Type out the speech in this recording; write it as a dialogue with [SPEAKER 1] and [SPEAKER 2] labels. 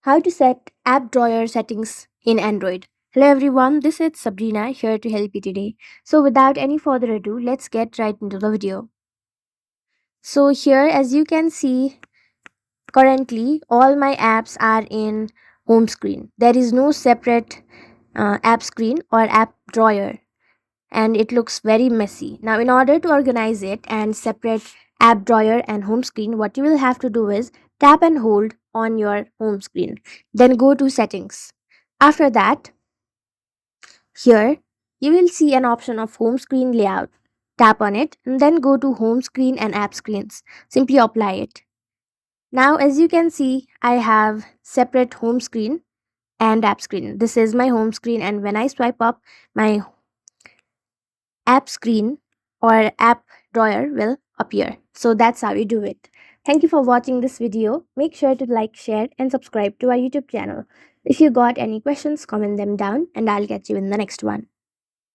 [SPEAKER 1] How to set app drawer settings in Android. Hello everyone, this is Sabrina here to help you today. So without any further ado, let's get right into the video. So here as you can see, currently all my apps are in home screen. There is no separate app screen or app drawer, and it looks very messy. Now in order to organize it and separate app drawer and home screen, what you will have to do is tap and hold on your home screen, then go to settings. After that, here you will see an option of home screen layout. Tap on it and then go to home screen and app screens. Simply apply it. Now as you can see, I have separate home screen and app screen. This is my home screen, and when I swipe up, my app screen or app drawer will appear. So that's how you do it. Thank you for watching this video. Make sure to like, share and subscribe to our YouTube channel. If you got any questions, comment them down and I'll catch you in the next one.